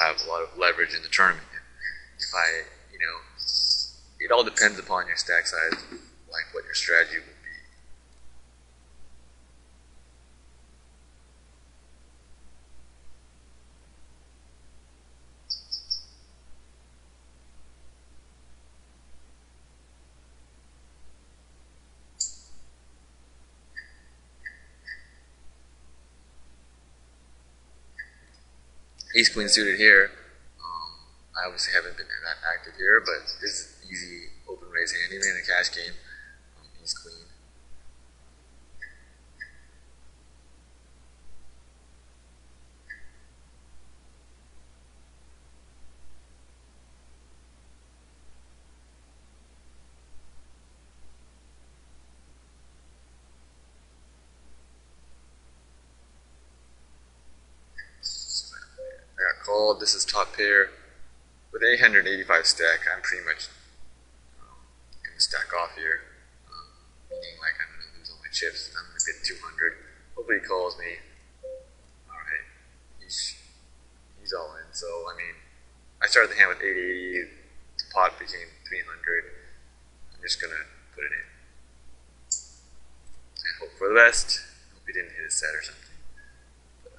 have a lot of leverage in the tournament. If I, it all depends upon your stack size, like what your strategy would be. Ace Queen suited here. I obviously haven't been that active here, but this is easy open raise hand, even in a cash game. Ace Queen. Called. This is top pair. With 885 stack, I'm pretty much going to stack off here. Meaning like I'm going to lose all my chips. I'm going to get 200. Hopefully he calls me. Alright. He's all in. So, I mean, I started the hand with 880. The pot became 300. I'm just going to put it in. And hope for the best. Hope he didn't hit a set or something. But,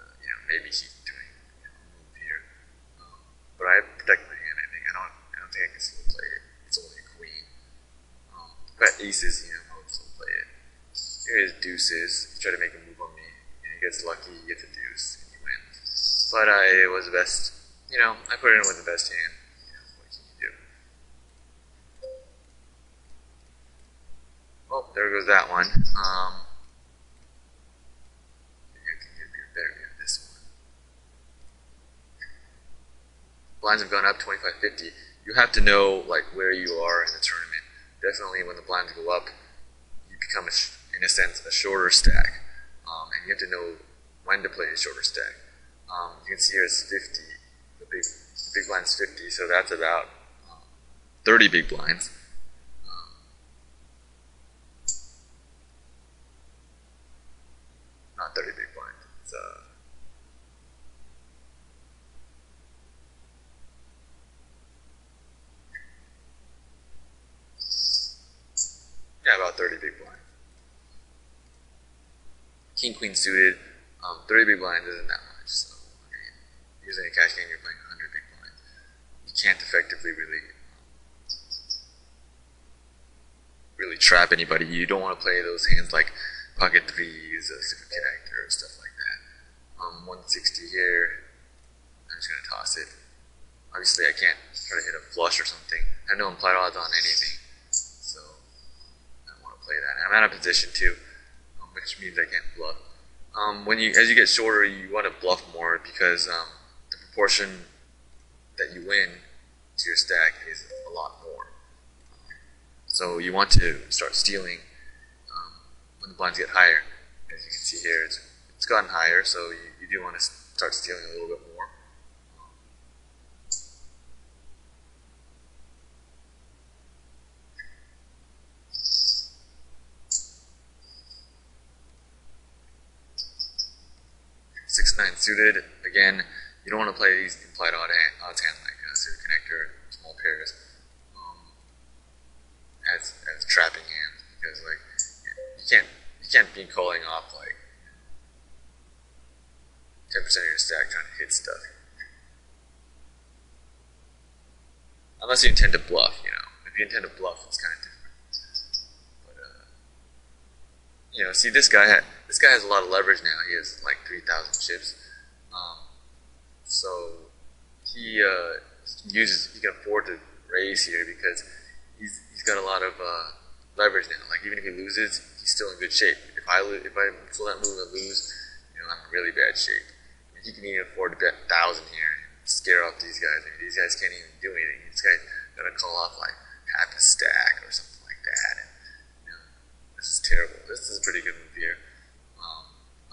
maybe he's doing but I protect my hand. I don't think I can still play it. It's only a queen. But aces, I'll still play it. Here his deuces. He tried to make a move on me, and he gets lucky. He gets a deuce, and he wins. But it was the best. I put it in with the best hand. What can you do? Well, there goes that one. Blinds have gone up 25-50. You have to know where you are in the tournament. Definitely when the blinds go up, you become, in a sense, a shorter stack. And you have to know when to play a shorter stack. You can see here it's 50. The big blind's 50, so that's about 30 big blinds. Not 30 big blinds. It's about 30 big blinds. King, queen suited, 30 big blinds isn't that much. So, usually in a cash game you're playing 100 big blinds. You can't effectively really trap anybody. You don't want to play those hands like pocket threes, super connector, stuff like that. 160 here. I'm just gonna toss it. Obviously, I can't try to hit a flush or something. I have no implied odds on anything. Play that. I'm out of position too, which means I can't bluff. As you get shorter, you want to bluff more because the proportion that you win to your stack is a lot more. So you want to start stealing when the blinds get higher. As you can see here, it's gotten higher, so you do want to start stealing a little bit more. 6-9 suited. Again, you don't want to play these implied odds hands like suited connector, small pairs, as trapping hands because you can't be calling off 10% of your stack trying to hit stuff unless you intend to bluff. If you intend to bluff, it's kind of different. But see this guy has a lot of leverage now. He has 3,000 chips, so he can afford to raise here because he's got a lot of leverage now. Even if he loses, he's still in good shape. If I pull that move and lose, I'm in really bad shape. He can even afford to bet 1,000 here and scare off these guys. These guys can't even do anything. This guy's gonna call off half a stack or something like that. And, this is terrible. This is a pretty good move here.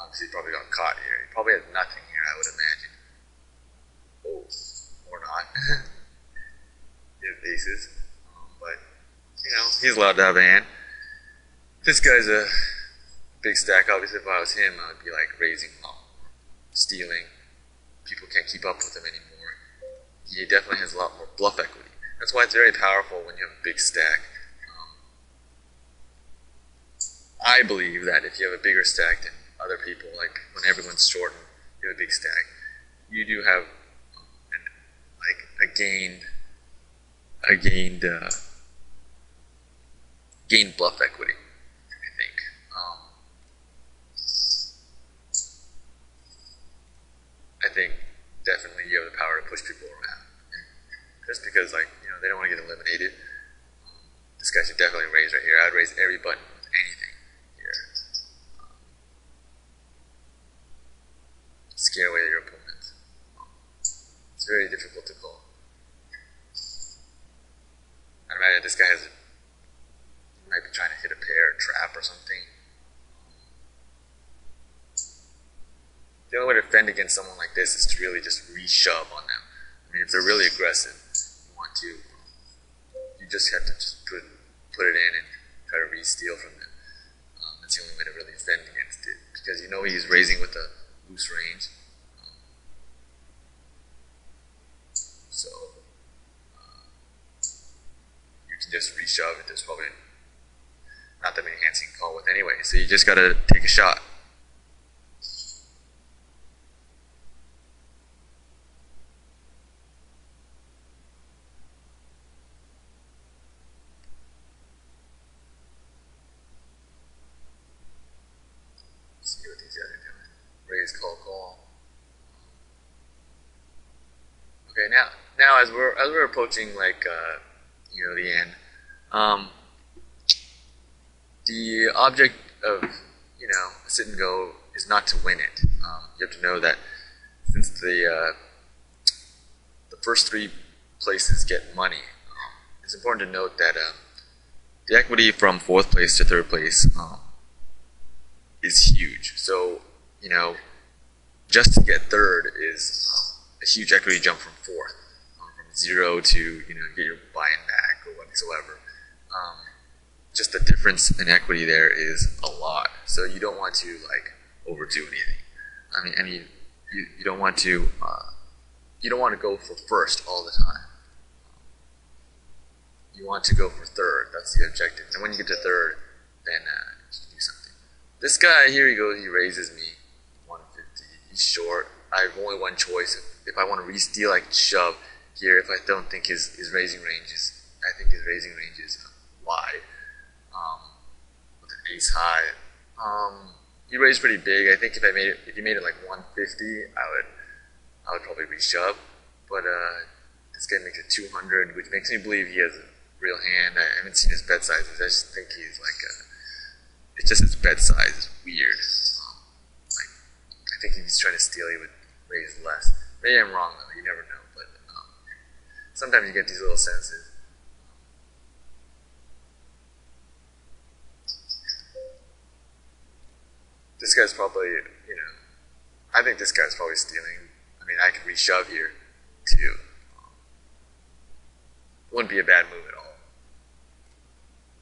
Obviously, he probably got caught here. He probably had nothing here, I would imagine. Oh, or not. He has aces, but he's allowed to have a hand. This guy's a big stack. Obviously, if I was him, I would be raising, stealing. People can't keep up with him anymore. he definitely has a lot more bluff equity. That's why it's very powerful when you have a big stack. I believe that if you have a bigger stack than other people, like when everyone's short and you have a big stack, you do have gained bluff equity. I think. I think definitely you have the power to push people around, and just because they don't want to get eliminated. This guy should definitely raise right here. I'd raise every button with anything here. Scare away your opponent. It's very difficult to call. I imagine this guy might be trying to hit a pair trap or something. The only way to defend against someone like this is to really just re-shove on them. I mean, if they're really aggressive, you just have to just put it in and try to re-steal from them. That's the only way to really defend against it, because you know he's raising with a loose range. So you can just re-shove it. There's probably not that many hands you can call with anyway, so you just gotta take a shot. See what these guys are doing. Raise, call. Okay, now as we're approaching the end, the object of a sit and go is not to win it. You have to know that since the first three places get money, it's important to note that the equity from fourth place to third place is huge. So just to get third is a huge equity jump from fourth, from 0 to get your buy-in back or whatsoever. Just the difference in equity there is a lot. So you don't want to overdo anything. I mean, you don't want to go for first all the time. You want to go for third. That's the objective. And when you get to third, then you can do something. This guy, here he goes. He raises me 150. He's short. I have only one choice. If I want to re-steal, I can shove here. If I don't think his raising range is, I think his raising range is wide. With an ace high. He raised pretty big. I think if he made it like 150, I would probably re-shove. But this guy makes it 200, which makes me believe he has a real hand. I haven't seen his bet sizes. I just think he's it's just his bet size is weird. I think if he's trying to steal, he would raise less. Maybe I'm wrong though. You never know. But sometimes you get these little senses. This guy's probably, I think this guy's probably stealing. I mean, I could re-shove here, too. Wouldn't be a bad move at all.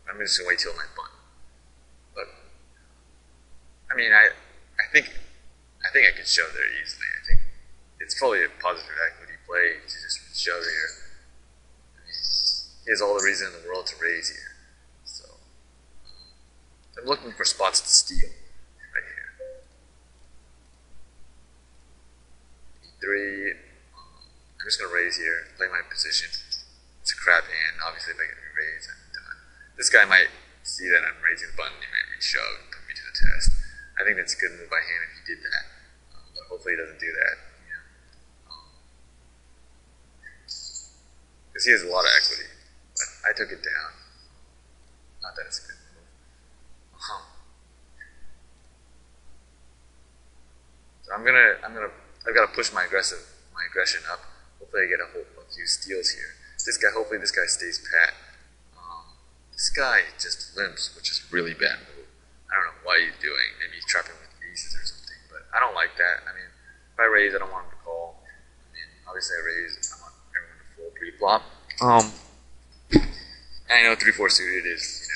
I'm just gonna wait till my button. But, I mean, I think I could shove there easily. I think it's probably a positive equity play to just shove here. I mean, he has all the reason in the world to raise here. So, I'm looking for spots to steal. E3, I'm just going to raise here, play my position. It's a crap hand. Obviously, if I get re-raise, I'm done. This guy might see that I'm raising the button, he might re-shove and put me to the test. I think that's a good move by hand if he did that. But hopefully he doesn't do that. Because he has a lot of equity. But I took it down. Not that it's a good move. So I've got to push my aggression up. Hopefully I get a few steals here. Hopefully this guy stays pat. This guy just limps, which is a really bad move. I don't know what he's doing. Maybe he's trapping with aces or something, but I don't like that. I mean, if I raise, I don't want him to call. I mean, obviously I raise, I want everyone to fold pre-flop. And I know 3-4 suited is,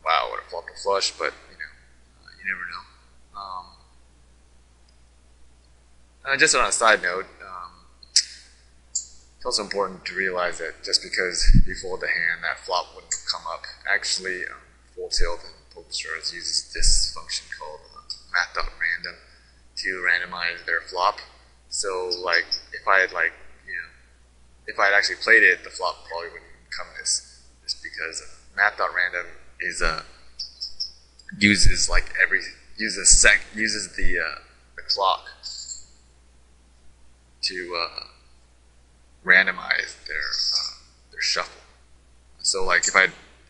wow, what a flop to flush, but, you never know. Just on a side note, It's also important to realize that just because you fold the hand, that flop wouldn't come up. Actually, Full Tilt and PokerStars uses this function called math.random to randomize their flop. So, like, if I had if I had actually played it, the flop probably wouldn't come this, just because math.random is uses the clock to randomize their shuffle. So like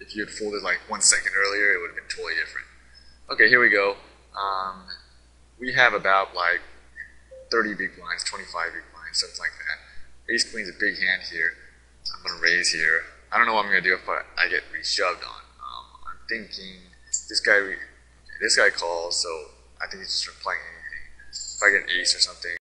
if you had folded like 1 second earlier, it would have been totally different. Okay, here we go. We have about like 30 big blinds, 25 big blinds, something like that. Ace Queen's a big hand here. I'm gonna raise here. I don't know what I'm gonna do if I get re-shoved on. I'm thinking this guy calls, so I think he's just playing anything. If I get an ace or something,